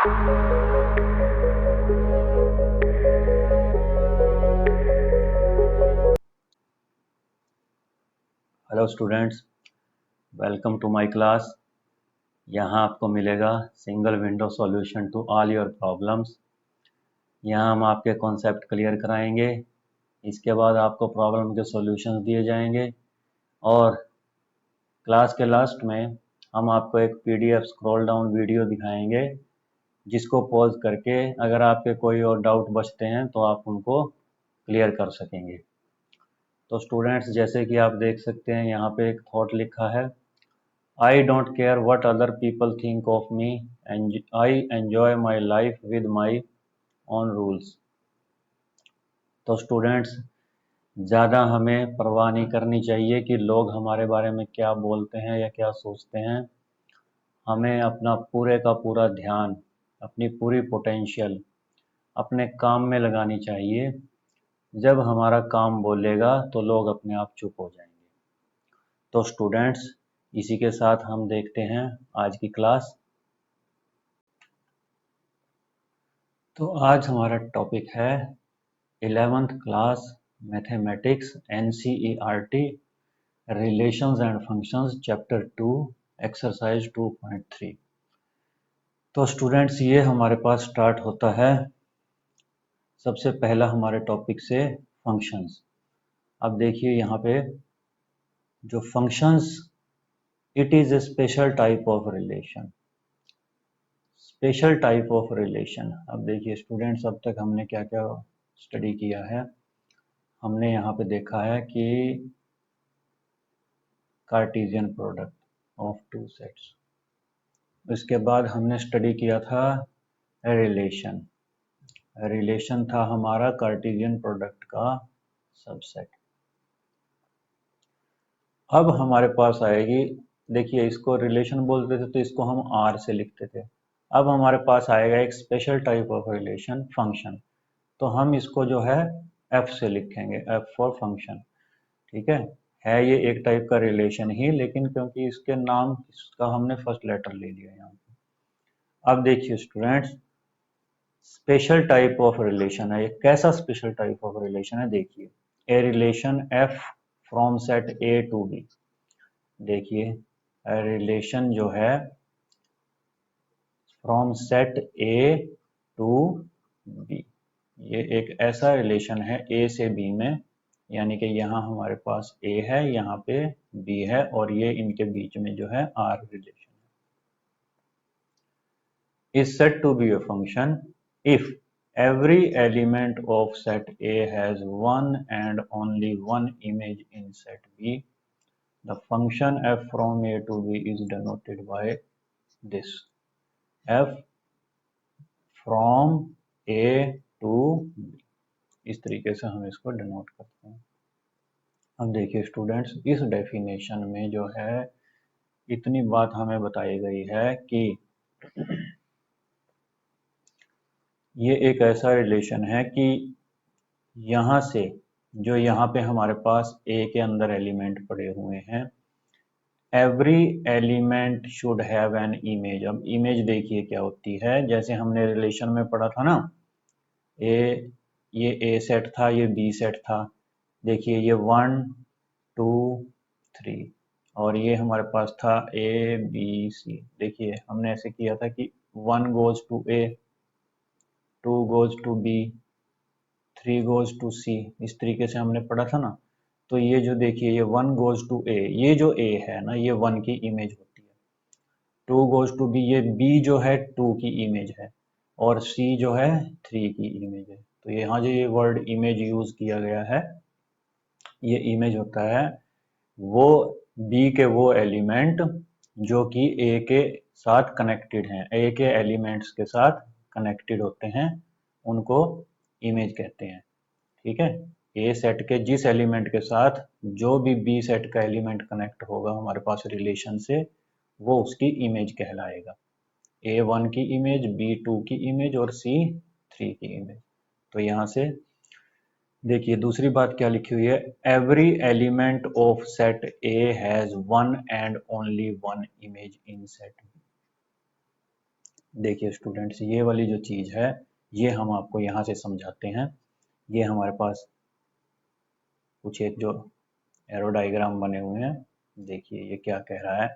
Hello students, welcome to my class. यहाँ आपको मिलेगा single window solution to all your problems. यहाँ हम आपके कॉन्सेप्ट क्लियर कराएंगे। इसके बाद आपको प्रॉब्लम के सॉल्यूशंस दिए जाएंगे और क्लास के लास्ट में हम आपको एक पीडीएफ स्क्रॉल डाउन वीडियो दिखाएंगे, जिसको पॉज करके अगर आपके कोई और डाउट बचते हैं तो आप उनको क्लियर कर सकेंगे। तो स्टूडेंट्स, जैसे कि आप देख सकते हैं यहाँ पे एक थॉट लिखा है, I don't care what other people think of me, and I enjoy my life with my own rules। तो स्टूडेंट्स, ज़्यादा हमें परवाह नहीं करनी चाहिए कि लोग हमारे बारे में क्या बोलते हैं या क्या सोचते हैं। हमें अपना पूरे का पूरा ध्यान, अपनी पूरी पोटेंशियल अपने काम में लगानी चाहिए। जब हमारा काम बोलेगा तो लोग अपने आप चुप हो जाएंगे। तो स्टूडेंट्स, इसी के साथ हम देखते हैं आज की क्लास। तो आज हमारा टॉपिक है 11th class mathematics NCERT relations and functions chapter 2 exercise 2.3। तो स्टूडेंट्स, ये हमारे पास स्टार्ट होता है सबसे पहला हमारे टॉपिक से फंक्शंस। अब देखिए यहाँ पे जो functions, it is A special type of relation. Special type of relation. अब देखिए स्टूडेंट्स, अब तक हमने क्या क्या स्टडी किया है। हमने यहाँ पे देखा है कि Cartesian product of two sets. इसके बाद हमने स्टडी किया था रिलेशन। रिलेशन था हमारा कार्टेशियन प्रोडक्ट का सबसेट। अब हमारे पास आएगी, देखिए इसको रिलेशन बोलते थे तो इसको हम आर से लिखते थे। अब हमारे पास आएगा एक special type of relation, function. तो हम इसको जो है एफ से लिखेंगे, एफ फॉर फंक्शन। ठीक है ये एक टाइप का रिलेशन ही, लेकिन क्योंकि इसके नाम इसका हमने फर्स्ट लेटर ले लिया यहाँ पे। अब देखिए students, special type of relation है। ये कैसा स्पेशल टाइप ऑफ रिलेशन है? देखिए, a relation f from set A to B. देखिए रिलेशन जो है from set A to B, ये एक ऐसा रिलेशन है ए से बी में, यानी कि यहाँ हमारे पास ए है, यहाँ पे बी है, और ये इनके बीच में जो है आर रिलेशन है। Is set to be a function if every element of set A has one and only one image in set B. The function f from A to B is denoted by this, f from A to B। इस तरीके से हम इसको denote करते हैं। अब देखिए students, इस डेफिनेशन में जो है इतनी बात हमें बताई गई है कि ये एक ऐसा रिलेशन है कि यहाँ से जो यहाँ पे हमारे पास ए के अंदर एलिमेंट पड़े हुए हैं, every element should have an image. अब इमेज देखिए क्या होती है, जैसे हमने रिलेशन में पढ़ा था ना, ये ए सेट था, ये बी सेट था। देखिए ये 1 2 3, और ये हमारे पास था ए बी सी। देखिए हमने ऐसे किया था कि 1 goes to A, 2 goes to B, 3 goes to C. इस तरीके से हमने पढ़ा था ना। तो ये जो देखिए ये 1 गोज टू ए, ये जो ए है ना, ये 1 की इमेज होती है। 2 गोज टू बी, ये बी जो है 2 की इमेज है, और सी जो है 3 की इमेज है। तो यहाँ जो ये वर्ड इमेज यूज किया गया है, ये इमेज होता है वो बी के वो एलिमेंट जो कि ए के साथ कनेक्टेड हैं, ए के एलिमेंट्स के साथ कनेक्टेड होते हैं, उनको इमेज कहते हैं। ठीक है, ए सेट के जिस एलिमेंट के साथ जो भी बी सेट का एलिमेंट कनेक्ट होगा हमारे पास रिलेशन से, वो उसकी इमेज कहलाएगा। A1 की इमेज, B2 की इमेज और C3 की इमेज। तो यहाँ से देखिए दूसरी बात क्या लिखी हुई है, every element of set A has one and only one image in set B. देखिए स्टूडेंट्स, ये वाली जो चीज़ है ये हम आपको यहाँ से समझाते हैं। ये हमारे पास कुछ एक जो एरो डायग्राम बने हुए हैं, देखिए ये क्या कह रहा है।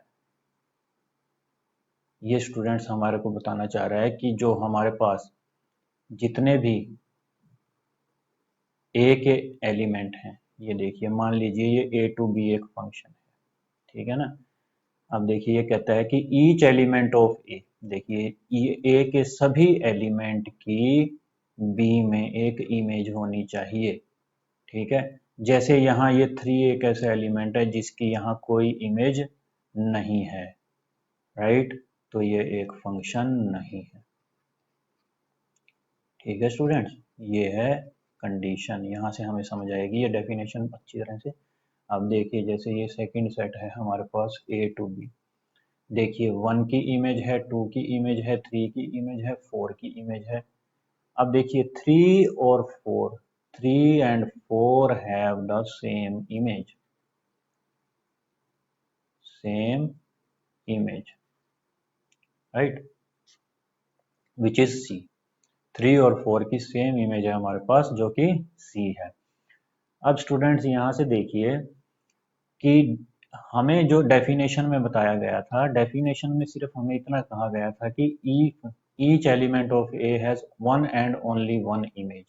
ये स्टूडेंट्स हमारे को बताना चाह रहा है कि जो हमारे पास जितने भी ए के एलिमेंट हैं, ये देखिए मान लीजिए ये ए टू बी एक फंक्शन है, ठीक है ना। अब देखिए ये कहता है कि ईच एलिमेंट ऑफ ए, देखिए ए के सभी एलिमेंट की बी में एक इमेज होनी चाहिए, ठीक है। जैसे यहाँ ये 3 एक ऐसा एलिमेंट है जिसकी यहाँ कोई इमेज नहीं है, राइट, तो ये एक फंक्शन नहीं है, ठीक है स्टूडेंट्स। ये है कंडीशन, यहाँ से हमें समझ आएगी ये डेफिनेशन अच्छी तरह से। अब देखिए जैसे ये सेकंड सेट है हमारे पास ए टू बी, देखिए 1 की इमेज है, 2 की इमेज है, 3 की इमेज है, 4 की इमेज है। अब देखिए 3 और 4, 3 and 4 have the same image, right, which is C। 3 और 4 की सेम इमेज है हमारे पास जो कि C है। अब स्टूडेंट्स यहाँ से देखिए कि हमें जो डेफिनेशन में बताया गया था, डेफिनेशन में सिर्फ हमें इतना कहा गया था कि each element of A has one and only one image.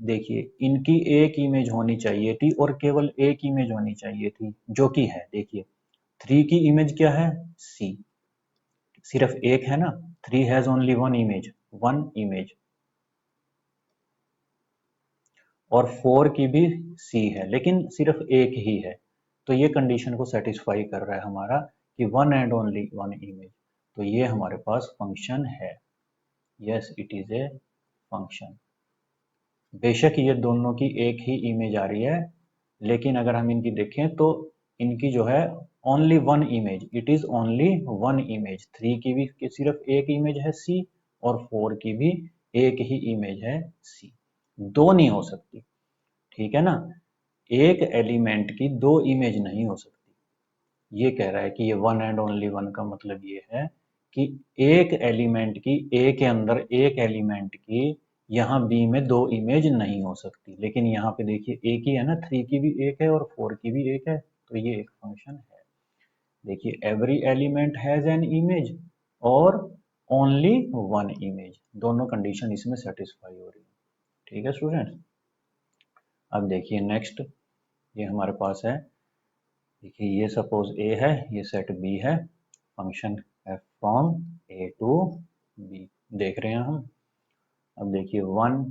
देखिए इनकी एक इमेज होनी चाहिए थी और केवल एक इमेज होनी चाहिए थी, जो कि है, देखिए 3 की इमेज क्या है, सी, सिर्फ एक है ना, 3 हैज ओनली वन इमेज, और 4 की भी सी है लेकिन सिर्फ एक ही है। तो ये कंडीशन को सेटिस्फाई कर रहा है हमारा कि one and only one image, तो ये हमारे पास फंक्शन है। Yes it is a function. बेशक ये दोनों की एक ही इमेज आ रही है, लेकिन अगर हम इनकी देखें तो इनकी जो है only one image, it is only one image. 3 की भी सिर्फ एक इमेज है सी, और 4 की भी एक ही इमेज है सी, दो नहीं हो सकती, ठीक है ना। एक एलिमेंट की दो इमेज नहीं हो सकती। ये कह रहा है कि ये वन एंड ओनली वन का मतलब ये है कि एक एलिमेंट की ए के अंदर एक एलिमेंट की यहाँ बी में दो इमेज नहीं हो सकती। लेकिन यहाँ पे देखिए एक ही है ना, 3 की भी एक है और 4 की भी एक है, तो ये एक फंक्शन है। देखिए every element has an image और ओनली वन इमेज, दोनों कंडीशन इसमें सेटिस्फाई हो रही है, ठीक है स्टूडेंट्स। अब देखिए नेक्स्ट, ये हमारे पास है, देखिए ये सपोज ए है, ये सेट बी है, फंक्शन है फ्रॉम ए टू बी, देख रहे हैं हम। अब देखिए 1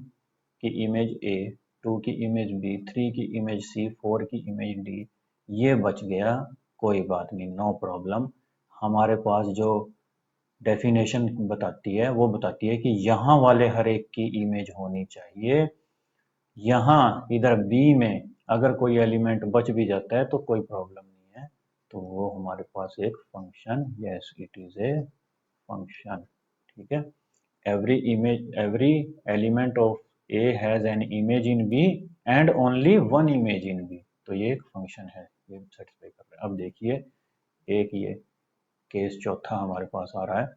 की इमेज ए, 2 की इमेज बी, 3 की इमेज सी, 4 की इमेज डी, ये बच गया, कोई बात नहीं, नो प्रॉब्लम। हमारे पास जो डेफिनेशन बताती है वो बताती है कि यहाँ वाले हर एक की इमेज होनी चाहिए, यहाँ इधर बी में अगर कोई एलिमेंट बच भी जाता है तो कोई प्रॉब्लम नहीं है, तो वो हमारे पास एक function, yes it is a function, ठीक है। every element of A has an image in B and only one image in B, तो ये एक फंक्शन है, ये सेटिस्फाई कर रहा है। अब देखिए एक ये केस चौथा हमारे पास आ रहा है,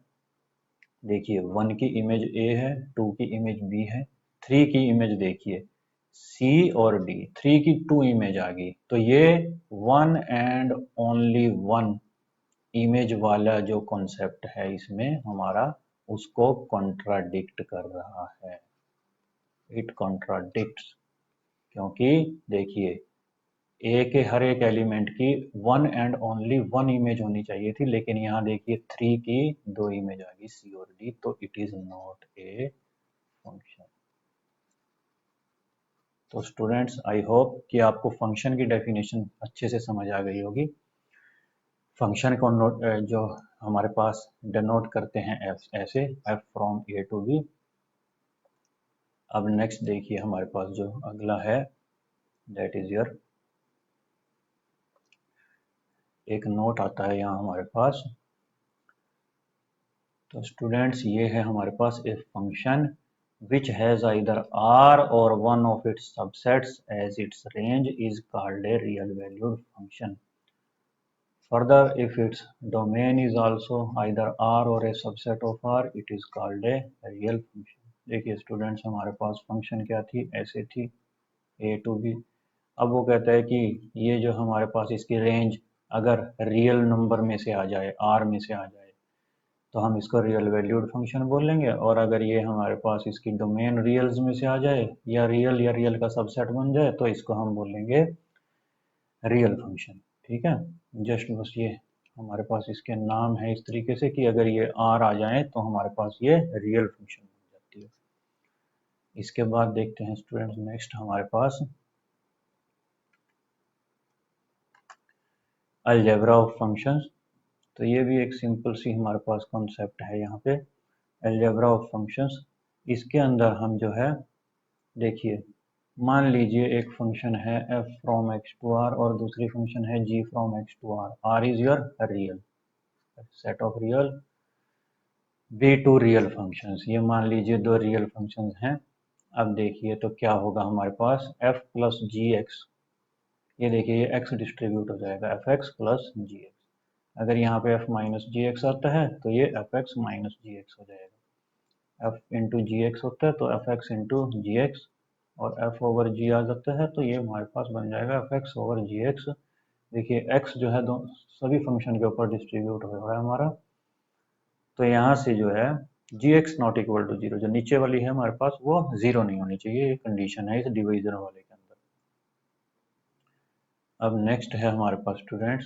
देखिए 1 की इमेज A है, 2 की इमेज B है, 3 की इमेज देखिए C और D, 3 की 2 इमेज आ गई, तो ये one and only one image वाला जो कॉन्सेप्ट है इसमें हमारा, उसको कॉन्ट्राडिक्ट कर रहा है, इट कॉन्ट्राडिक्ट्स। क्योंकि देखिए ए के हर एक एलिमेंट की one and only one image होनी चाहिए थी, लेकिन यहाँ देखिए 3 की दो इमेज आ गई सी और डी, तो it is not a function. तो स्टूडेंट्स आई होप कि आपको फंक्शन की डेफिनेशन अच्छे से समझ आ गई होगी। फंक्शन को जो हमारे पास डिनोट करते हैं एफ, ऐसे f from A to B. अब नेक्स्ट देखिए हमारे पास जो अगला है, दैट इज योर, एक नोट आता है यहाँ हमारे पास। तो स्टूडेंट्स ये है हमारे पास a function which has either r or one of its subsets as its range is called a real valued function। Further, if its domain is also either R or a subset of R, it is called a real function. देखिए students, हमारे पास function क्या थी, ऐसे थी a to b। अब वो कहता है कि ये जो हमारे पास इसकी रेंज अगर रियल नंबर में से आ जाए, R में से आ जाए, तो हम इसको रियल वैल्यूड फंक्शन बोल लेंगे। और अगर ये हमारे पास इसकी डोमेन रियल्स में से आ जाए या रियल का सबसेट बन जाए, तो इसको हम बोलेंगे रियल फंक्शन। ठीक है, जस्ट बस ये हमारे पास इसके नाम है इस तरीके से कि अगर ये आर आ जाए तो हमारे पास ये रियल फंक्शन बन जाती है। इसके बाद देखते हैं स्टूडेंट्स, नेक्स्ट हमारे पास अलजेब्रा ऑफ फंक्शंस। तो ये भी एक सिंपल सी हमारे पास कॉन्सेप्ट है यहाँ पे, अलजेब्रा ऑफ फंक्शंस। इसके अंदर हम जो है, देखिए मान लीजिए एक फंक्शन है f from x to r और दूसरी फंक्शन है g from x to r। r is your real set of real B to real functions. ये मान लीजिए दो रियल फंक्शंस हैं। अब देखिए तो क्या होगा हमारे पास f प्लस जी एक्स, ये देखिए ये x डिस्ट्रीब्यूट हो जाएगा एफ एक्स प्लस जी एक्स। अगर यहाँ पे f माइनस जी एक्स आता है तो ये एफ एक्स माइनस जी एक्स हो जाएगा। f इंटू जी एक्स होता है तो एफ एक्स इंटू जी एक्स, और f ओवर g आ जाता है तो ये हमारे पास बन जाएगा एफ एक्स ओवर जी एक्स। देखिए x जो है दो सभी फंक्शन के ऊपर डिस्ट्रीब्यूट हो रहा है हमारा, तो यहाँ से जो है g x not equal to zero, जो नीचे वाली है हमारे पास वो जीरो नहीं होनी चाहिए, ये कंडीशन है इस डिवीजन वाले के अंदर। अब नेक्स्ट है हमारे पास स्टूडेंट्स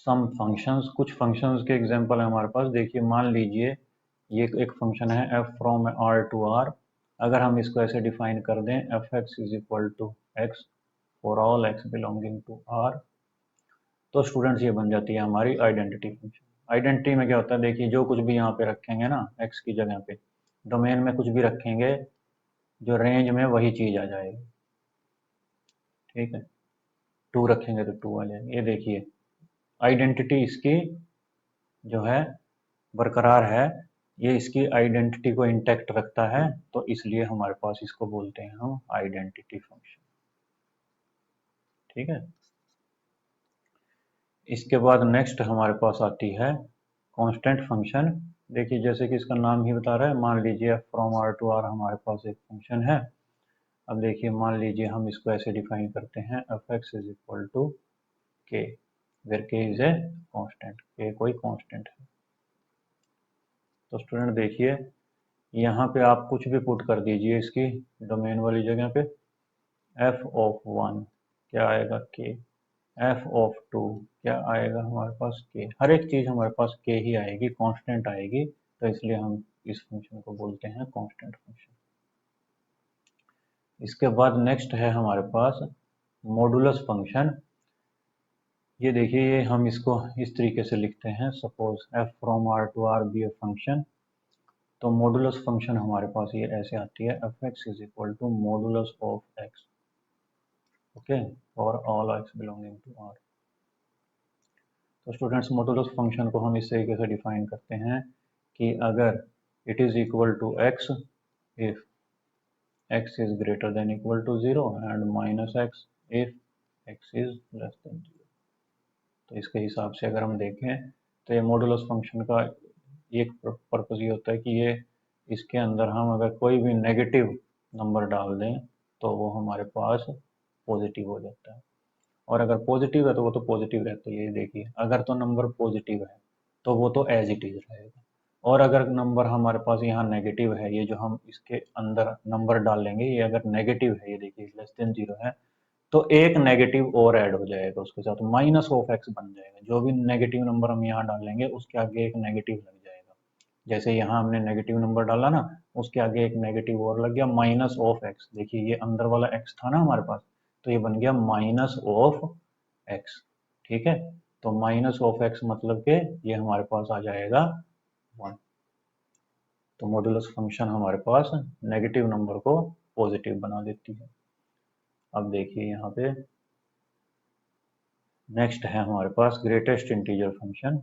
सम फंक्शंस। कुछ फंक्शंस के एग्जांपल है हमारे पास। देखिए मान लीजिए ये एक फंक्शन है f from r to r। अगर हम इसको ऐसे डिफाइन कर दें f x is equal to x for all x belonging to r, तो स्टूडेंट्स ये बन जाती है हमारी आइडेंटिटी फंक्शन। आइडेंटिटी में क्या होता है, देखिए जो कुछ भी यहाँ पे रखेंगे ना x की जगह पे, डोमेन में कुछ भी रखेंगे, जो रेंज में वही चीज आ जाएगी। ठीक है, टू रखेंगे तो टू आ जाएगी। ये देखिए आइडेंटिटी इसकी जो है बरकरार है, ये इसकी आइडेंटिटी को इंटैक्ट रखता है, तो इसलिए हमारे पास इसको बोलते हैं हम आइडेंटिटी फंक्शन। ठीक है, इसके बाद नेक्स्ट हमारे पास आती है कांस्टेंट फंक्शन। देखिए जैसे कि इसका नाम ही बता रहा है, मान लीजिए फ्रॉम आर टू आर हमारे पास एक फंक्शन है। अब देखिए मान लीजिए हम इसको ऐसे डिफाइन करते हैं f x is equal to k, where k is a constant, k कोई कांस्टेंट है। तो स्टूडेंट देखिए यहाँ पे आप कुछ भी पुट कर दीजिए इसकी डोमेन वाली जगह पे। एफ ऑफ वन क्या आएगा, के। एफ ऑफ टू क्या आएगा हमारे पास, के। हर एक चीज हमारे पास के ही आएगी, कांस्टेंट आएगी, तो इसलिए हम इस फंक्शन को बोलते हैं कांस्टेंट फंक्शन। इसके बाद नेक्स्ट है हमारे पास मॉडुलस फंक्शन। ये देखिए ये हम इसको इस तरीके से लिखते हैं, suppose f from R to R be a function. तो मॉडुलस फंक्शन हमारे पास ये ऐसे आती है, f x is equal to modulus of x, okay, for all x belonging to R. तो स्टूडेंट्स मॉडुलस फंक्शन को हम इस तरीके से डिफाइन करते हैं कि अगर it is equal to x if x is greater than equal to 0 and minus x if x is less than 0। तो इसके हिसाब से अगर हम देखें तो ये मॉडुलस फंक्शन का एक पर्पज़ ये होता है कि ये इसके अंदर हम अगर कोई भी नेगेटिव नंबर डाल दें तो वो हमारे पास पॉजिटिव हो जाता है, और अगर पॉजिटिव है तो वो तो पॉजिटिव रहता है। ये देखिए अगर तो नंबर पॉजिटिव है तो वो तो एज इट इज रहेगा, और अगर नंबर हमारे पास यहाँ नेगेटिव है, ये जो हम इसके अंदर नंबर डाल लेंगे ये अगर नेगेटिव है, ये देखिए लेस देन जीरो है, तो एक नेगेटिव और ऐड हो जाएगा उसके साथ, माइनस ऑफ एक्स बन जाएगा। जो भी नेगेटिव नंबर हम यहाँ डालेंगे उसके आगे एक नेगेटिव लग जाएगा। जैसे यहाँ हमने नेगेटिव नंबर डाला ना, उसके आगे एक नेगेटिव और लग गया, माइनस ऑफ एक्स। देखिए ये अंदर वाला एक्स था ना हमारे पास, तो ये बन गया माइनस ऑफ एक्स। ठीक है, तो माइनस ऑफ एक्स मतलब के ये हमारे पास आ जाएगा 1। तो मॉडुलस फंक्शन हमारे पास नेगेटिव नंबर को पॉजिटिव बना देती है। अब देखिए यहाँ पे नेक्स्ट है हमारे पास ग्रेटेस्ट इंटीजर फंक्शन।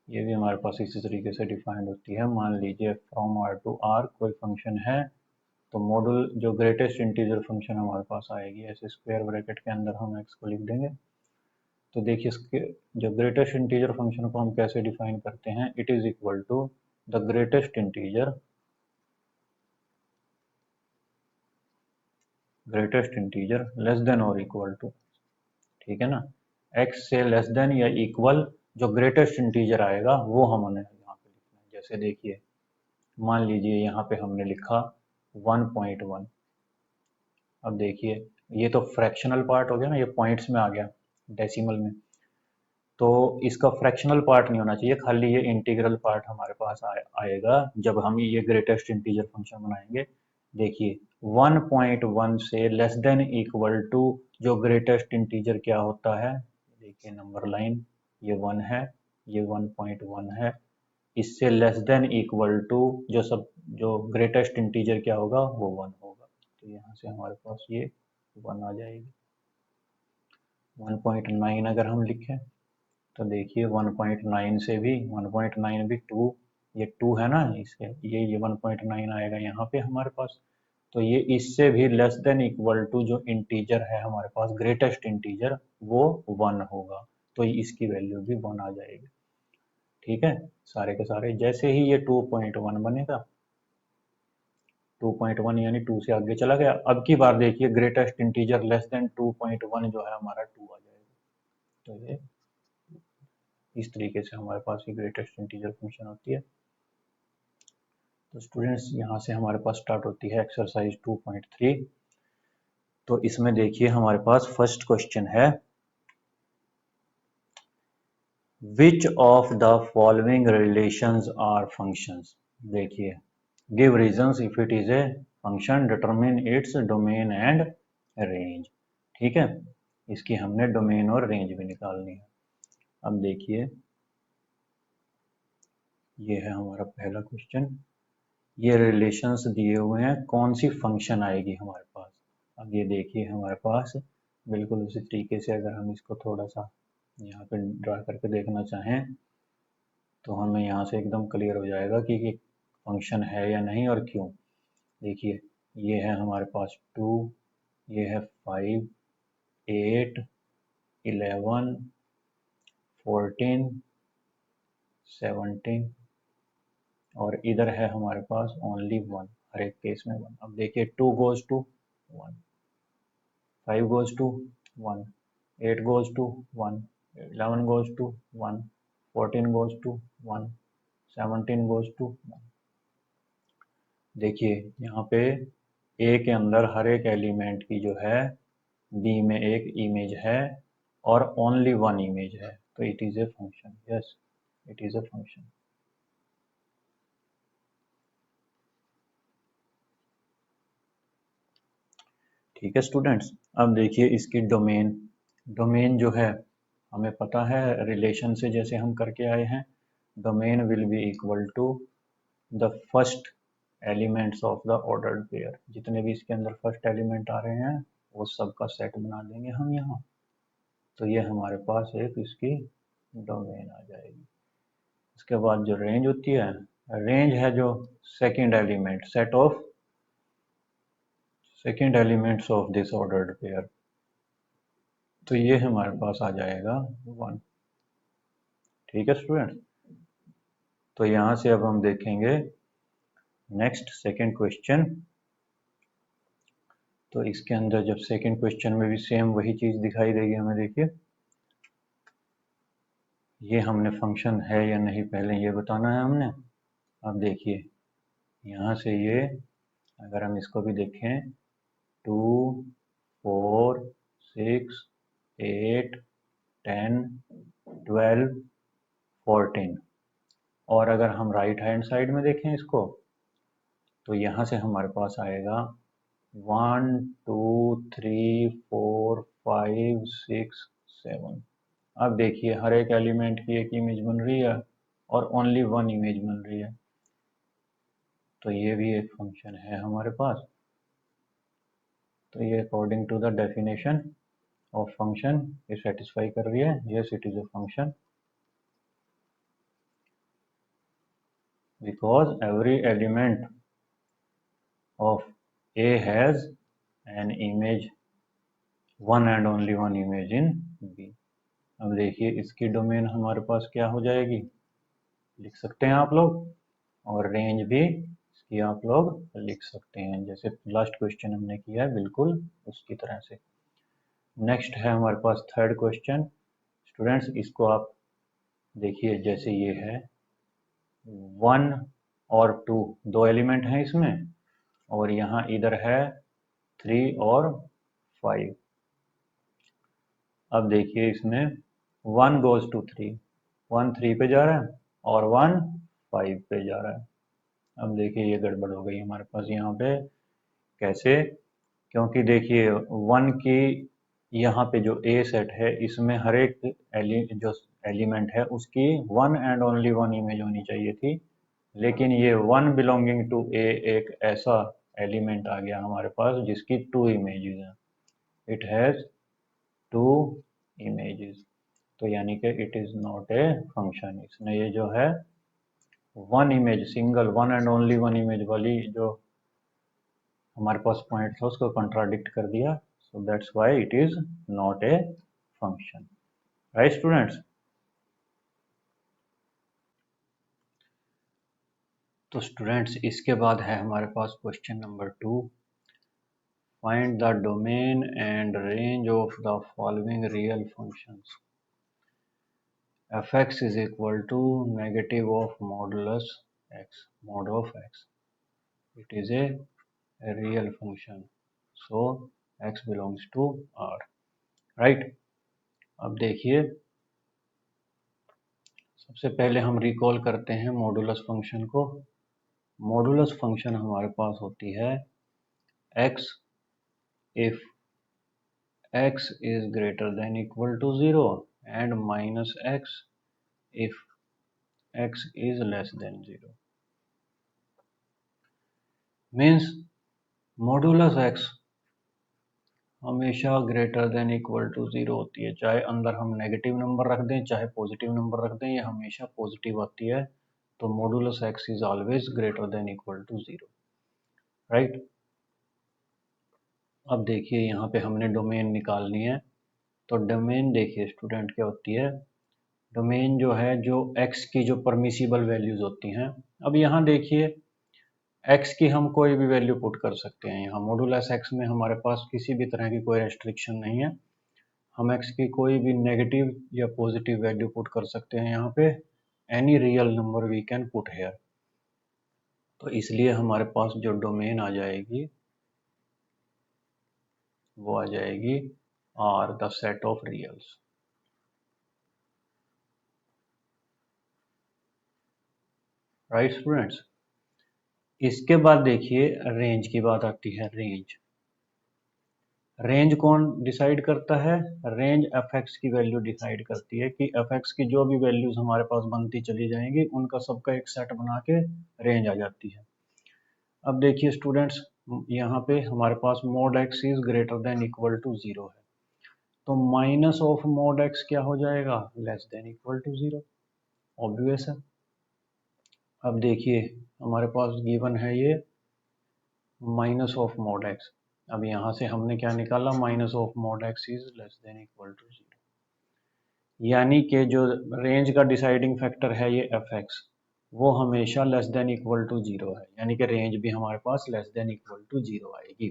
ये भी हमारे पास इसी तरीके से डिफाइंड होती है। मान लीजिए फ्रॉम आर टू आर कोई फंक्शन है, तो मॉडुल जो ग्रेटेस्ट इंटीजर फंक्शन हमारे पास आएगी, ऐसे स्क्वायर ब्रैकेट के अंदर हम एक्स को लिख देंगे। तो देखिए इसके जो ग्रेटेस्ट इंटीजर फंक्शन को हम कैसे डिफाइन करते हैं, it is equal to the greatest integer less than और इक्वल टू, ठीक है ना, x से लेस देन या इक्वल जो ग्रेटेस्ट इंटीजर आएगा वो हमने यहाँ पे लिखना है। जैसे देखिए मान लीजिए यहाँ पे हमने लिखा 1.1। अब देखिए ये तो फ्रैक्शनल पार्ट हो गया ना, ये पॉइंट्स में आ गया डेसिमल में, तो इसका फ्रैक्शनल पार्ट नहीं होना चाहिए, खाली ये इंटीग्रल पार्ट हमारे पास आएगा जब हम ये ग्रेटेस्ट इंटीजर फंक्शन बनाएंगे। देखिए 1.1 से लेस देन इक्वल टू जो ग्रेटेस्ट इंटीजर क्या होता है, देखिए नंबर लाइन ये 1 है, ये 1.1 है, इससे लेस देन इक्वल टू जो ग्रेटेस्ट इंटीजर क्या होगा वो 1 होगा, तो यहाँ से हमारे पास ये 1 आ जाएगी। 1.9 अगर हम लिखें तो देखिए 1.9 से भी 1.9 भी 2, ये 2 है ना, इसके ये 1.9 आएगा यहाँ पे हमारे पास, तो ये इससे भी लेस देन इक्वल टू जो इंटीजर है हमारे पास ग्रेटेस्ट इंटीजर वो 1 होगा, तो इसकी वैल्यू भी 1 आ जाएगी। ठीक है, सारे के सारे जैसे ही ये 2.1 बनेगा, 2.1 यानी 2 से आगे चला गया, अब की बार देखिए ग्रेटेस्ट इंटीजर लेस देन 2.1 जो है हमारा 2 आ जाएगा, तो ये इस तरीके से हमारे पास ये ग्रेटेस्ट इंटीजर फंक्शन होती है। तो स्टूडेंट्स यहाँ से हमारे पास स्टार्ट होती है एक्सरसाइज 2.3। तो इसमें देखिए हमारे पास फर्स्ट क्वेश्चन है, which of the following relations are functions. देखिए give reasons if it is a function, determine its domain and range. ठीक है, इसकी हमने डोमेन और रेंज भी निकालनी है। अब देखिए ये है हमारा पहला क्वेश्चन, ये रिलेशंस दिए हुए हैं, कौन सी फंक्शन आएगी हमारे पास। अब ये देखिए हमारे पास बिल्कुल उसी तरीके से अगर हम इसको थोड़ा सा यहाँ पे ड्रा करके देखना चाहें तो हमें यहाँ से एकदम क्लियर हो जाएगा कि ये फंक्शन है या नहीं और क्यों। देखिए ये है हमारे पास 2, ये है 5, 8, 11, 14, 17 और इधर है हमारे पास ओनली 1, हर एक केस में 1। अब देखिए 2 goes to 1, 5 goes to 1, 8 goes to 1, 11 goes to 1, 14 goes to 1, 17 goes to 1। देखिए यहाँ पे ए के अंदर हर एक एलिमेंट की जो है बी में एक इमेज है और ओनली 1 इमेज है, तो it is a function. Yes, it is a function. ठीक है स्टूडेंट्स, अब देखिए इसकी डोमेन जो है हमें पता है रिलेशन से जैसे हम करके आए हैं, domain will be equal to the first elements of the ordered pair. जितने भी इसके अंदर फर्स्ट एलिमेंट आ रहे हैं वो सब का सेट बना देंगे हम यहाँ, तो ये हमारे पास एक इसकी डोमेन आ जाएगी। इसके बाद जो रेंज होती है, रेंज है जो second elements of this ordered pair, तो ये हमारे पास आ जाएगा 1। ठीक है स्टूडेंट, तो यहाँ से अब हम देखेंगे नेक्स्ट सेकंड क्वेश्चन। तो इसके अंदर जब सेकंड क्वेश्चन में भी सेम वही चीज दिखाई देगी हमें। देखिए ये हमने फंक्शन है या नहीं पहले ये बताना है हमने। अब देखिए यहाँ से ये अगर हम इसको भी देखें 2, 4, 6, 8, 10, 12, 14 और अगर हम राइट हैंड साइड में देखें इसको तो यहाँ से हमारे पास आएगा 1, 2, 3, 4, 5, 6, 7। अब देखिए हर एक एलिमेंट की एक इमेज बन रही है और ओनली 1 इमेज बन रही है, तो ये भी एक फंक्शन है हमारे पास। तो ये according to the definition of function ये सेटिस्फाई कर रही है। Yes, it is a function because every element of A has an image, one and only one image in B। अब देखिए इसकी डोमेन हमारे पास क्या हो जाएगी, लिख सकते हैं आप लोग, और रेंज भी इसकी आप लोग लिख सकते हैं, जैसे लास्ट क्वेश्चन हमने किया है बिल्कुल उसकी तरह से। नेक्स्ट है हमारे पास थर्ड क्वेश्चन। स्टूडेंट्स इसको आप देखिए, जैसे ये है 1 और 2 दो एलिमेंट हैं इसमें, और यहाँ इधर है 3 और 5। अब देखिए इसमें 1 गोज टू 3, 1 3 पे जा रहा है और 1 5 पे जा रहा है। अब देखिए ये गड़बड़ हो गई हमारे पास यहाँ पे, कैसे? क्योंकि देखिए 1 की यहाँ पे जो ए सेट है इसमें हर एक जो एलिमेंट है उसकी 1 एंड ओनली 1 इमेज होनी चाहिए थी, लेकिन ये 1 बिलोंगिंग टू ए एक ऐसा एलिमेंट आ गया हमारे पास जिसकी 2 इमेजेस हैं, इट हैज 2 इमेजेस, तो यानी कि it is not a function. इसने ये जो है 1 image, single 1 and only 1 image वाली जो हमारे पास पॉइंट था उसको कंट्राडिक्ट कर दिया, so that's why it is not a function. Right students? तो स्टूडेंट्स इसके बाद है हमारे पास question number 2। Find the domain and range of the following real functions. fx is equal to negative of modulus x, mod of x. It is a real function, so x belongs to R. Right? अब देखिए सबसे पहले हम recall करते हैं modulus function को। Modulus function हमारे पास होती है x if x is greater than equal to 0 and minus x if x is less than 0. Means modulus x हमेशा ग्रेटर देन इक्वल टू 0 होती है, चाहे अंदर हम नेगेटिव नंबर रख दें चाहे पॉजिटिव नंबर रख दें, ये हमेशा पॉजिटिव आती है। तो modulus x is always greater than equal to 0। Right? अब देखिए यहाँ पे हमने डोमेन निकालनी है, तो डोमेन देखिए स्टूडेंट क्या होती है, डोमेन जो है जो x की जो परमिसिबल वैल्यूज होती हैं। अब यहाँ देखिए x की हम कोई भी वैल्यू पुट कर सकते हैं, यहाँ मॉडुलस x में हमारे पास किसी भी तरह की कोई रेस्ट्रिक्शन नहीं है, हम x की कोई भी नेगेटिव या पॉजिटिव वैल्यू पुट कर सकते हैं यहाँ पे, any real number we can put here. तो इसलिए हमारे पास जो डोमेन आ जाएगी वो आ जाएगी R, the set of reals. Right students? इसके बाद देखिए रेंज की बात आती है। रेंज कौन डिसाइड करता है? रेंज fx की वैल्यू डिसाइड करती है कि fx की जो भी वैल्यूज हमारे पास बनती चली जाएंगी उनका सबका एक सेट बना के रेंज आ जाती है। अब देखिए स्टूडेंट्स यहाँ पे हमारे पास mod x is greater than equal to 0 है, तो माइनस ऑफ mod x क्या हो जाएगा? Less than equal to 0। Obvious है। अब देखिए हमारे पास गिवन है ये माइनस ऑफ mod x। अब यहाँ से हमने क्या निकाला? Minus of mod x is less than equal to 0, यानी कि जो रेंज का डिसाइडिंग फैक्टर है ये fx, वो हमेशा लेस देन इक्वल टू 0 है, यानी कि रेंज भी हमारे पास लेस देन इक्वल टू 0 आएगी।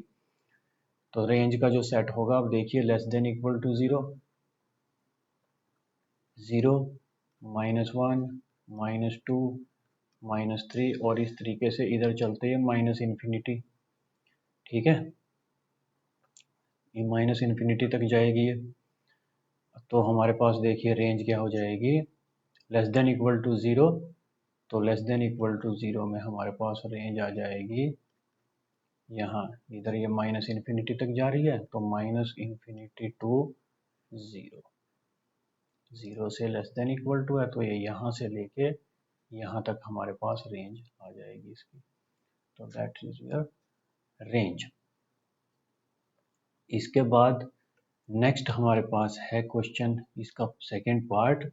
तो रेंज का जो सेट होगा, अब देखिए लेस देन इक्वल टू 0, 0, -1, -2, -3 और इस तरीके से इधर चलते हैं माइनस इन्फिनिटी। ठीक है, ये माइनस इन्फिनिटी तक जाएगी ये। तो हमारे पास देखिए रेंज क्या हो जाएगी? लेस देन इक्वल टू 0, तो लेस देन इक्वल टू 0 में हमारे पास रेंज आ जाएगी यहाँ, इधर ये माइनस इन्फिनिटी तक जा रही है तो माइनस इन्फिनिटी टू 0, 0 से लेस देन इक्वल टू है तो ये यहाँ से लेके यहाँ तक हमारे पास रेंज आ जाएगी इसकी। तो दैट इज योर रेंज। इसके बाद नेक्स्ट हमारे पास है क्वेश्चन, इसका second part,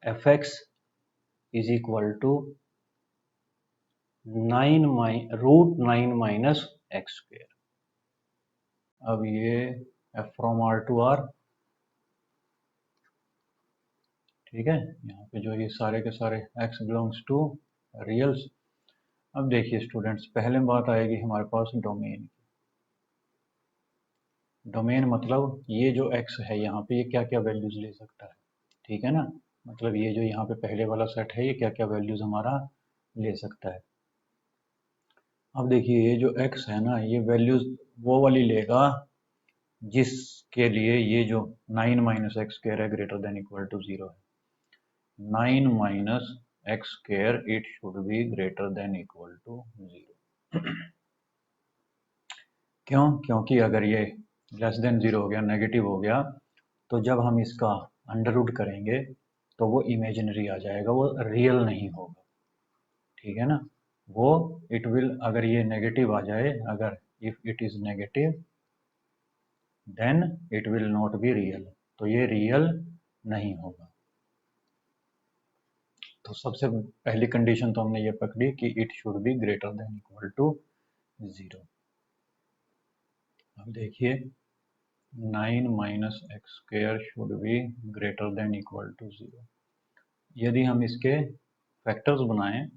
fx is equal to √9 minus x square. अब ये f from R to R, ठीक है, यहाँ पे जो ये सारे के सारे x बिलोंग्स टू रियल्स। अब देखिए स्टूडेंट्स, पहले बात आएगी हमारे पास डोमेन की। डोमेन मतलब ये जो x है यहाँ पे, ये क्या क्या वैल्यूज ले सकता है, ठीक है ना। मतलब ये जो यहाँ पे पहले वाला सेट है, ये क्या क्या वैल्यूज हमारा ले सकता है। अब देखिए ये जो x है ना, ये वैल्यूज वो वाली लेगा जिसके लिए ये जो 9 माइनस एक्स स्क्वायर है ग्रेटर देन इक्वल टू 0 है। 9 minus x square it should be greater than equal to 0। क्यों? क्योंकि अगर ये लेस देन 0 हो गया, नेगेटिव हो गया, तो जब हम इसका अंडर रूट करेंगे तो वो इमेजिनरी आ जाएगा, वो रियल नहीं होगा, ठीक है ना। वो इट विल, अगर ये नेगेटिव आ जाए, अगर if it is negative then it will not be real, तो ये रियल नहीं होगा। तो सबसे पहली कंडीशन तो हमने ये पकड़ी कि it should be greater than equal to 0। अब देखिए 9 minus x square should be greater than equal to 0। यदि हम इसके फैक्टर्स बनाएं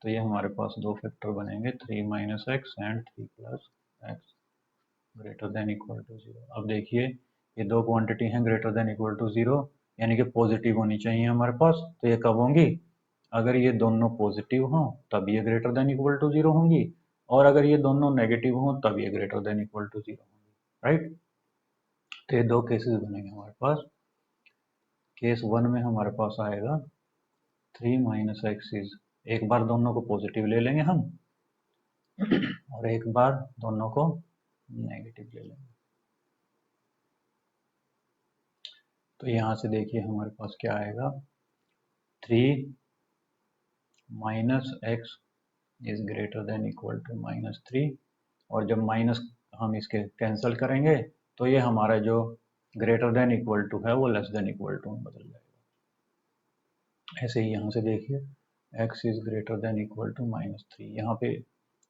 तो ये हमारे पास दो फैक्टर बनेंगे, 3 minus x and 3 plus x greater than equal to 0। अब देखिए ये दो क्वांटिटी हैं ग्रेटर देन इक्वल टू 0, यानी कि पॉजिटिव होनी चाहिए हमारे पास। तो ये कब होंगी? अगर ये दोनों पॉजिटिव हों तब ये ग्रेटर देन इक्वल टू 0 होंगी, और अगर ये दोनों नेगेटिव हों तब ये ग्रेटर देन इक्वल टू 0 होंगी, राइट। तो ये दो केसेस बनेंगे हमारे पास। केस 1 में हमारे पास आएगा 3 माइनस एक्स इज, एक बार दोनों को पॉजिटिव ले लेंगे हम और एक बार दोनों को नेगेटिव ले लेंगे। तो यहाँ से देखिए हमारे पास क्या आएगा, 3 minus x is greater than equal to -3, और जब माइनस हम इसके कैंसिल करेंगे तो ये हमारा जो ग्रेटर देन इक्वल टू है वो लेस देन इक्वल टू में बदल जाएगा। ऐसे ही यहाँ से देखिए x is greater than equal to -3, यहाँ पे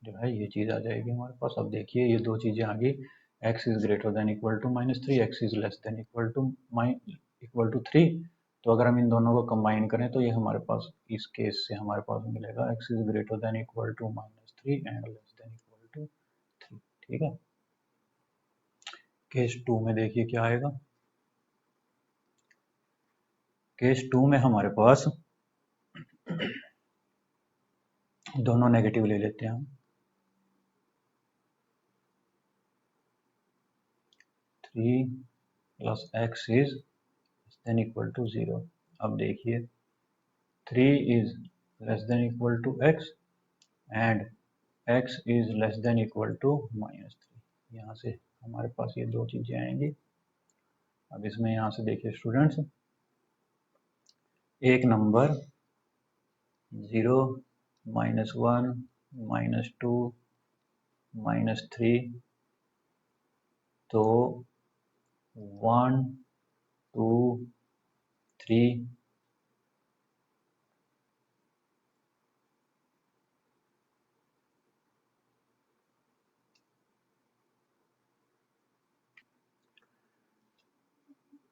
जो है ये चीज़ आ जाएगी हमारे पास। अब देखिए ये दो चीज़ें आ गई, x is greater than equal to -3, x is less than equal to 3। तो अगर हम इन दोनों को कंबाइन करें तो ये हमारे पास इस केस से हमारे पास मिलेगा x is greater than equal to -3 and less than equal to 3, ठीक है। केस 2 में देखिए क्या आएगा। केस 2 में हमारे पास दोनों नेगेटिव ले लेते हैं हम, 3 plus x is than equal to 0। अब देखिए 3 is less than equal to x and x is less than equal to -3। यहाँ से हमारे पास ये दो चीजें आएंगी। अब इसमें यहाँ से देखिए स्टूडेंट्स, एक नंबर 0 -1 -2 -3, तो 1 2 3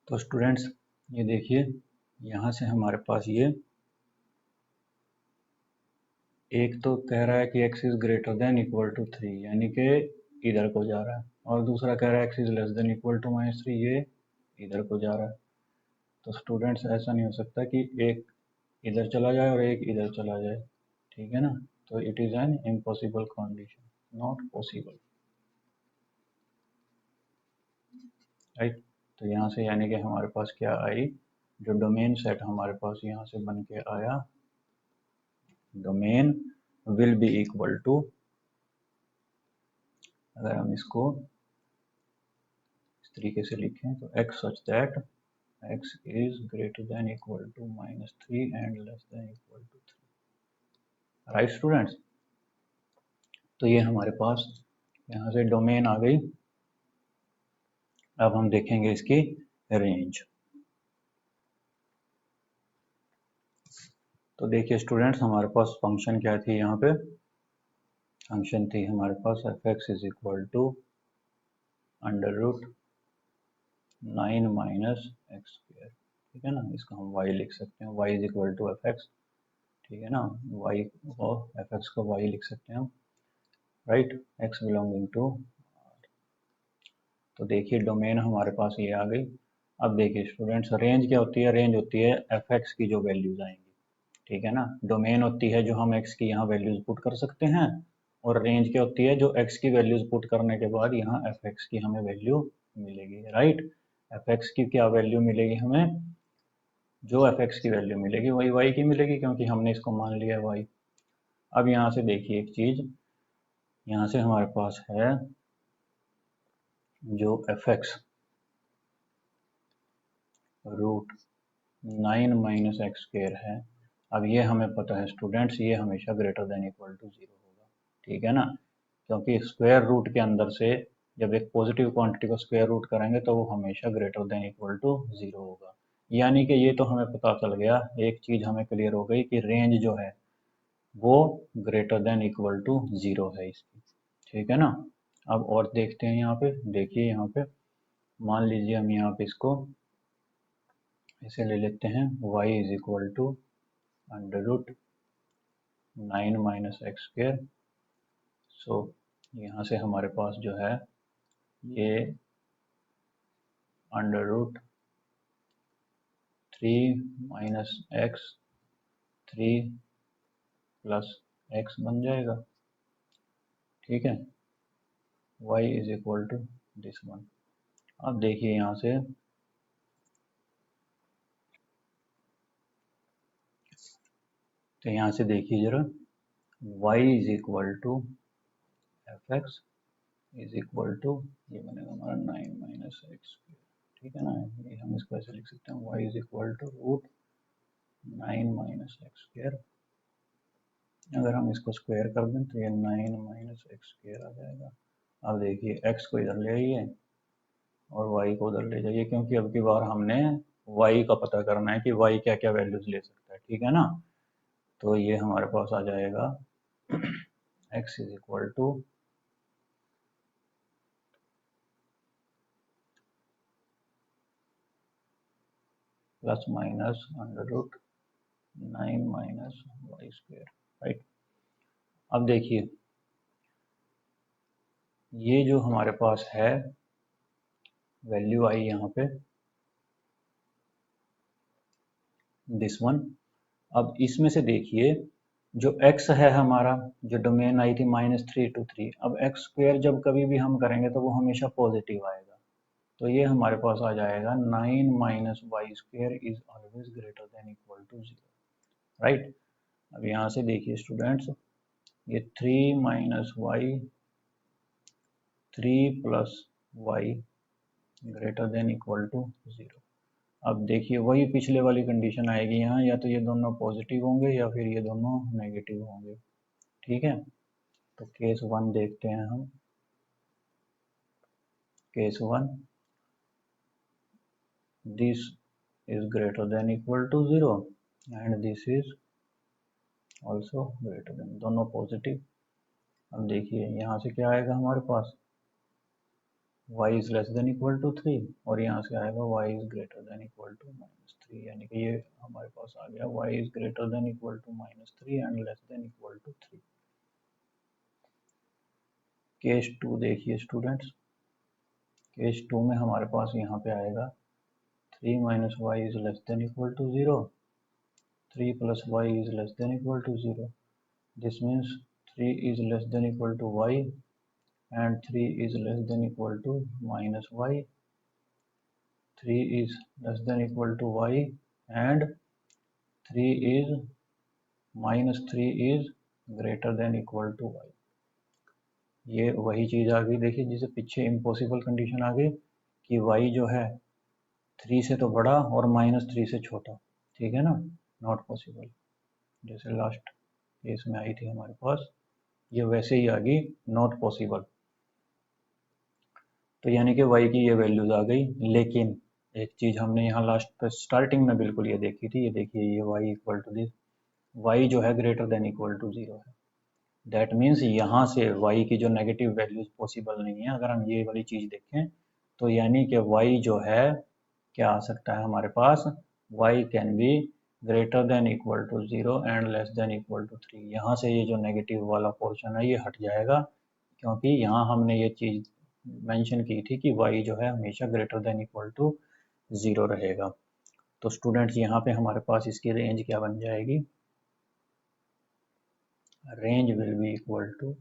तो स्टूडेंट्स ये देखिए यहाँ से हमारे पास ये एक तो कह रहा है कि x is greater than equal to 3, यानी कि इधर को जा रहा है, और दूसरा कह रहा है x is less than equal to -3, ये इधर को जा रहा है। तो स्टूडेंट्स ऐसा नहीं हो सकता कि एक इधर चला जाए और एक इधर चला जाए, ठीक है ना। तो it is an impossible condition, not possible, right. तो यहाँ से यानी कि हमारे पास क्या आई, जो डोमेन सेट हमारे पास यहाँ से बन के आया, domain will be equal to, अगर हम इसको इस तरीके से लिखें तो x such that x is greater than equal to -3 and less than equal to 3, right students. तो ये हमारे पास यहाँ से डोमेन आ गई। अब हम देखेंगे इसकी रेंज। तो देखिए स्टूडेंट्स हमारे पास फंक्शन क्या थी, यहाँ पे फंक्शन थी हमारे पास f(x) is equal to under root 9 minus x square, ठीक है ना, इसका हम y लिख सकते हैं, y is equal to f x, ठीक है ना, y और एफ एक्स को y लिख सकते हैं हम, राइट, x बिलोंगिंग टू। तो देखिए डोमेन हमारे पास ये आ गई। अब देखिए स्टूडेंट्स, रेंज क्या होती है, रेंज होती है एफ एक्स की जो वैल्यूज आएंगी, ठीक है ना, डोमेन होती है जो हम x की यहाँ वैल्यूज पुट कर सकते हैं, और रेंज क्या होती है जो x की वैल्यूज पुट करने के बाद यहाँ एफ एक्स की हमें वैल्यू मिलेगी, राइट। एफ एक्स की क्या वैल्यू मिलेगी हमें, जो एफ एक्स की वैल्यू मिलेगी वही y की मिलेगी, क्योंकि हमने इसको मान लिया है y। अब यहाँ से देखिए एक चीज, यहाँ से हमारे पास है जो f x root 9 minus x square है। अब ये हमें पता है स्टूडेंट्स, ये हमेशा ग्रेटर देन इक्वल टू 0 होगा, ठीक है ना, क्योंकि स्क्वायर रूट के अंदर से जब एक पॉजिटिव क्वांटिटी को स्क्वायर रूट करेंगे तो वो हमेशा ग्रेटर देन इक्वल टू 0 होगा। यानी कि ये तो हमें पता चल गया, एक चीज हमें क्लियर हो गई कि रेंज जो है वो ग्रेटर देन इक्वल टू 0 है इसकी, ठीक है ना। अब और देखते हैं यहाँ पे, देखिए यहाँ पे मान लीजिए हम यहाँ पे इसको इसे ले लेते हैं, y is equal to under root 9 minus x square. So यहाँ से हमारे पास जो है ये under root 3 minus x 3 plus x बन जाएगा, ठीक है, y is equal to this one. अब देखिए यहाँ से, तो यहाँ से देखिए जरा, y is equal to f x is equal to, ये बनेगा हमारा 9 माइनस एक्स, ठीक है ना, ये हम इसको ऐसे लिख सकते हैं, y is equal to root 9 minus x square. अगर हम इसको स्क्वायर कर दें तो ये 9 माइनस एक्स स्क्र आ जाएगा। अब देखिए x को इधर ले आइए और y को उधर ले जाइए, क्योंकि अब की बार हमने y का पता करना है कि y क्या क्या वैल्यूज ले सकता है, ठीक है ना। तो ये हमारे पास आ जाएगा x is equal to plus minus under root 9 minus y square, right. अब देखिए ये जो हमारे पास है वैल्यू आई यहाँ पे दिस वन। अब इसमें से देखिए जो x है हमारा, जो डोमेन आई थी -3 to 3, अब एक्स स्क्वायर जब कभी भी हम करेंगे तो वो हमेशा पॉजिटिव आएगा, तो ये हमारे पास आ जाएगा 9 minus y square is always greater than equal to 0, right. अब यहाँ से देखिए स्टूडेंट्स, ये 3 minus y 3 plus y greater than equal to 0। अब देखिए वही पिछले वाली कंडीशन आएगी यहाँ, या तो ये दोनों पॉजिटिव होंगे या फिर ये दोनों नेगेटिव होंगे, ठीक है। तो केस वन देखते हैं हम, case one, this is greater than equal to 0 and this is also greater than, दोनों पॉजिटिव। अब देखिए यहाँ से क्या आएगा हमारे पास, y is less than equal to 3, और यहाँ से आएगा y is greater than equal to -3, यानी कि ये हमारे पास आ गया y is greater than equal to -3 and less than equal to 3। Case two देखिए स्टूडेंट्स, केस टू में हमारे पास यहाँ पे आएगा 3 minus y is less than equal to 0, 3 plus y is less than equal to 0, this means 3 is less than equal to y and 3 is less than equal to minus y, 3 is less than equal to y and 3 is minus 3 is greater than equal to y। ये वही चीज आ गई, देखिए जिसे पीछे impossible condition आ गई कि y जो है 3 से तो बड़ा और -3 से छोटा, ठीक है ना, नॉट पॉसिबल, जैसे लास्ट केस में आई थी हमारे पास, ये वैसे ही आ गई नॉट पॉसिबल। तो यानी कि y की ये वैल्यूज आ गई, लेकिन एक चीज हमने यहाँ लास्ट पे स्टार्टिंग में बिल्कुल ये देखी थी, ये देखिए ये y equal to this, y जो है ग्रेटर देन इक्वल टू 0 है, दैट मीन्स यहाँ से y की जो नेगेटिव वैल्यूज पॉसिबल नहीं है। अगर हम ये वाली चीज देखें तो यानी कि y जो है क्या आ सकता है हमारे पास, y can be greater than equal to 0 and less than equal to 3। यहाँ से ये जो नेगेटिव वाला पोर्शन है ये हट जाएगा, क्योंकि यहाँ हमने ये चीज़ मेंशन की थी कि y जो है हमेशा ग्रेटर देन इक्वल टू 0 रहेगा। तो स्टूडेंट्स यहाँ पे हमारे पास इसकी रेंज क्या बन जाएगी, range will be equal to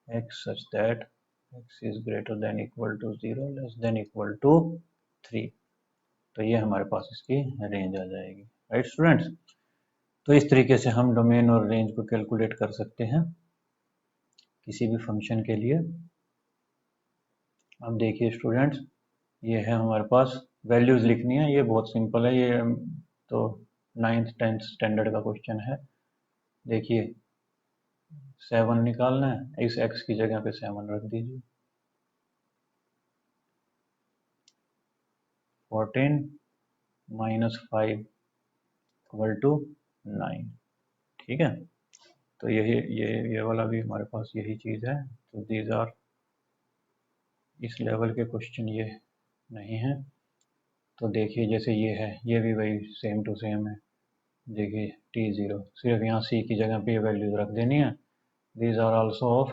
x such that x is greater than equal to 0 less than equal to 3। तो ये हमारे पास इसकी रेंज आ जाएगी। राइट स्टूडेंट्स, तो इस तरीके से हम डोमेन और रेंज को कैलकुलेट कर सकते हैं किसी भी फंक्शन के लिए। अब देखिए स्टूडेंट्स, ये है हमारे पास वैल्यूज लिखनी है, ये बहुत सिंपल है, ये तो 9th 10th स्टैंडर्ड का क्वेश्चन है। देखिए 7 निकालना है, इस x की जगह पे 7 रख दीजिए। 14 माइनस 5 इक्वल टू 9। ठीक है, तो यही ये वाला भी हमारे पास यही चीज़ है। तो दीज आर, इस लेवल के क्वेश्चन ये नहीं है। तो देखिए जैसे ये है, ये भी वही सेम टू सेम है। देखिए t0, सिर्फ यहाँ c की जगह पे ये वैल्यूज रख देनी है। These are also of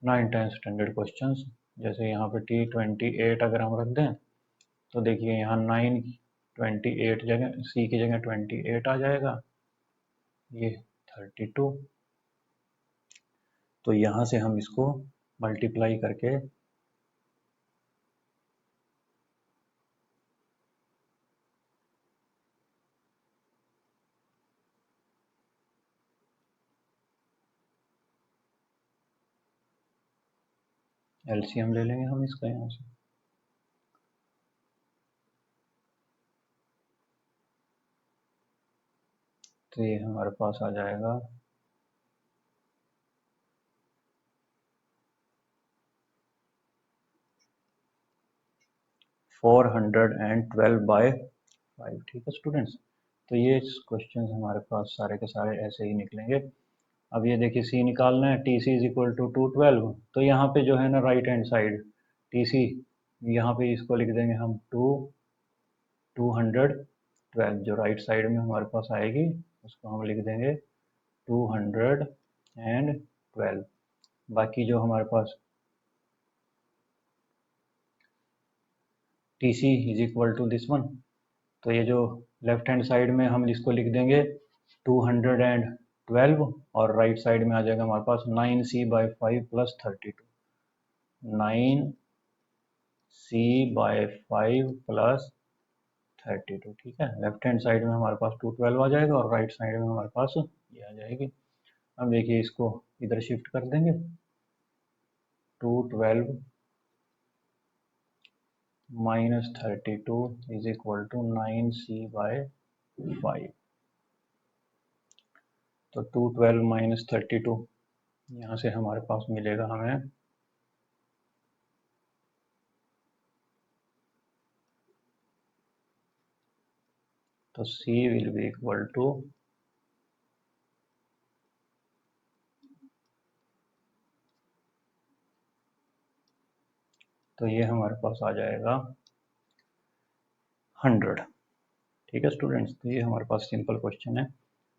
9th 10th standard questions. जैसे यहाँ पे t28 अगर हम रख दें तो देखिए यहाँ 9 28 जगह c की जगह 28 आ जाएगा, ये 32। तो यहाँ से हम इसको मल्टीप्लाई करके एलसीएम ले लेंगे हम इसका यहाँ से। तो ये हमारे पास आ जाएगा 412/5। ठीक है स्टूडेंट्स, तो ये क्वेश्चन हमारे पास सारे के सारे ऐसे ही निकलेंगे। अब ये देखिए सी निकालना है, T C is equal to 212। तो यहाँ पे जो है ना right hand side T C, यहाँ पे इसको लिख देंगे हम 212। जो राइट साइड में हमारे पास आएगी उसको हम लिख देंगे 212। बाकी जो हमारे पास t C is equal to this one, तो ये जो लेफ्ट हैंड साइड में हम इसको लिख देंगे 212, और राइट साइड में आ जाएगा हमारे पास 9c/5 प्लस 32। 9c/5 plus 32। ठीक है, लेफ्ट हैंड साइड में हमारे पास 212 आ जाएगा और राइट साइड में हमारे पास ये आ जाएगी। अब देखिए इसको इधर शिफ्ट कर देंगे, 212 minus 32 is equal to 9c/5। तो 212 माइनस 32 यहाँ से हमारे पास मिलेगा हमें तो c will be equal to तो ये हमारे पास आ जाएगा 100। ठीक है स्टूडेंट्स, तो ये हमारे पास सिंपल क्वेश्चन है।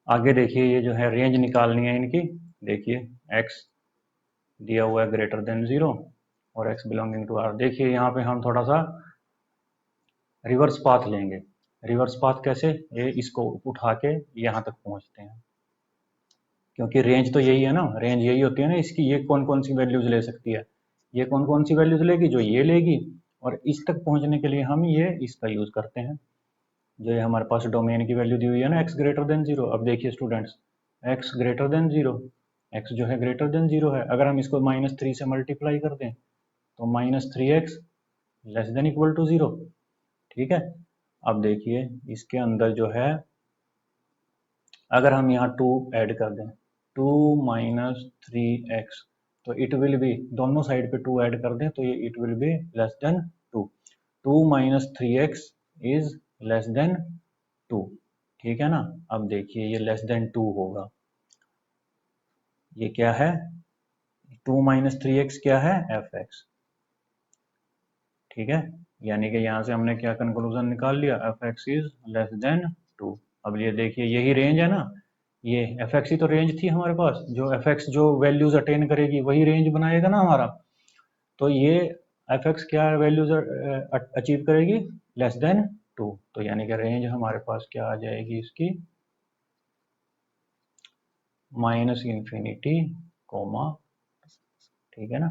आगे देखिए ये जो है रेंज निकालनी है इनकी। देखिए x दिया हुआ है ग्रेटर देन 0 और x बिलोंगिंग टू r। देखिए यहाँ पे हम थोड़ा सा रिवर्स पाथ लेंगे। रिवर्स पाथ कैसे, ये इसको उठा के यहाँ तक पहुँचते हैं, क्योंकि रेंज तो यही है ना, रेंज यही होती है ना इसकी। ये कौन कौन सी वैल्यूज ले सकती है, ये कौन कौन सी वैल्यूज लेगी, जो ये लेगी। और इस तक पहुँचने के लिए हम ये इसका यूज करते हैं, जो ये हमारे पास डोमेन की वैल्यू दी हुई है ना x ग्रेटर देन 0। अब देखिए students, x greater than 0, x जो है ग्रेटर देन 0 है। अगर हम इसको -3 से मल्टीप्लाई कर दें तो -3x less than equal to 0। ठीक है, अब देखिए इसके अंदर जो है अगर हम यहाँ 2 ऐड कर दें, 2 माइनस 3x, तो इट विल बी, दोनों साइड पे 2 ऐड कर दें तो ये it will be less than 2। 2 minus 3x is less than 2। ठीक है ना, अब देखिए ये लेस देन 2 होगा। ये क्या है, 2 माइनस 3x क्या है, fx। ठीक है, यानी कि यहाँ से हमने क्या कंक्लूजन निकाल लिया, F x is less than 2। अब ये देखिए यही रेंज है ना, ये एफ एक्स ही तो रेंज थी हमारे पास, जो एफ एक्स जो वैल्यूज अटेन करेगी वही रेंज बनाएगा ना हमारा। तो ये एफ एक्स क्या वैल्यूज अचीव करेगी, लेस देन 2। तो यानी कि रेंज हमारे पास क्या आ जाएगी इसकी, माइनस इन्फिनिटी कोमा, ठीक है ना,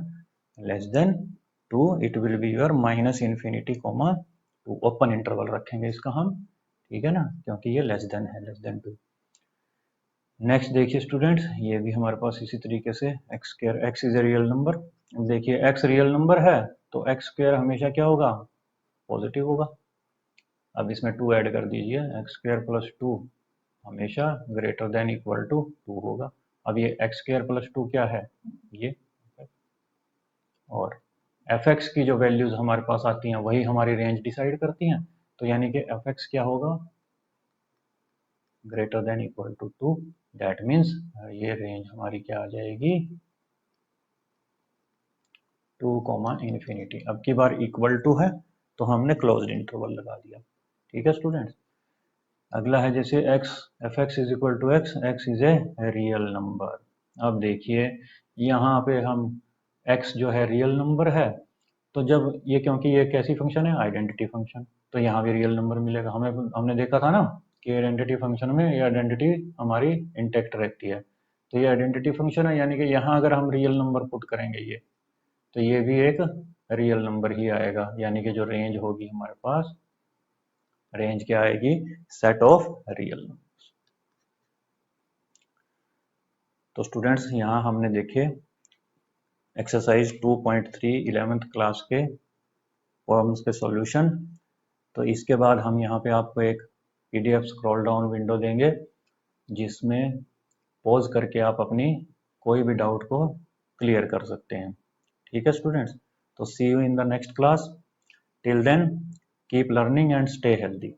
less than 2 it will be your minus infinity comma 2, open interval रखेंगे इसका हम, ठीक है ना, क्योंकि ये लेस देन है, लेस देन 2। नेक्स्ट देखिए स्टूडेंट्स, ये भी हमारे पास इसी तरीके से x square, x is a real number. देखिए एक्स रियल नंबर है तो एक्स स्क्वायर हमेशा क्या होगा, पॉजिटिव होगा। अब इसमें 2 ऐड कर दीजिए, एक्स स्क्वायर प्लस 2 हमेशा ग्रेटर देन इक्वल टू 2 होगा। अब ये एक्स स्क्वायर प्लस 2 क्या है, ये, और एफ एक्स की जो वैल्यूज हमारे पास आती हैं वही हमारी रेंज डिसाइड करती हैं। तो यानी कि एफ एक्स क्या होगा, greater than equal to 2, that means ये रेंज हमारी क्या आ जाएगी, 2 कॉमा इन्फिनिटी। अब की बार इक्वल टू है तो हमने क्लोज्ड इंटरवल लगा दिया, ठीक है स्टूडेंट्स। अगला है जैसे x, f x is equal to x, x is a real number. अब देखिए यहाँ पे हम x जो है रियल नंबर है, तो जब ये, क्योंकि ये कैसी फंक्शन है, आइडेंटिटी फंक्शन, तो यहाँ भी रियल नंबर मिलेगा हमें। हमने देखा था ना कि आइडेंटिटी फंक्शन में ये आइडेंटिटी हमारी इंटेक्ट रहती है। तो ये आइडेंटिटी फंक्शन है, यानी कि यहाँ अगर हम रियल नंबर पुट करेंगे ये, तो ये भी एक रियल नंबर ही आएगा, यानी कि जो रेंज होगी हमारे पास, रेंज क्या आएगी, सेट ऑफ रियल नंबर्स। तो स्टूडेंट्स यहाँ हमने देखे एक्सरसाइज 2.3 11th क्लास के प्रॉब्लम्स के सॉल्यूशन। तो इसके बाद हम यहाँ पे आपको एक पीडीएफ स्क्रॉल डाउन विंडो देंगे जिसमें पॉज करके आप अपनी कोई भी डाउट को क्लियर कर सकते हैं, ठीक है स्टूडेंट्स। तो see you in the next class, till then keep learning and stay healthy.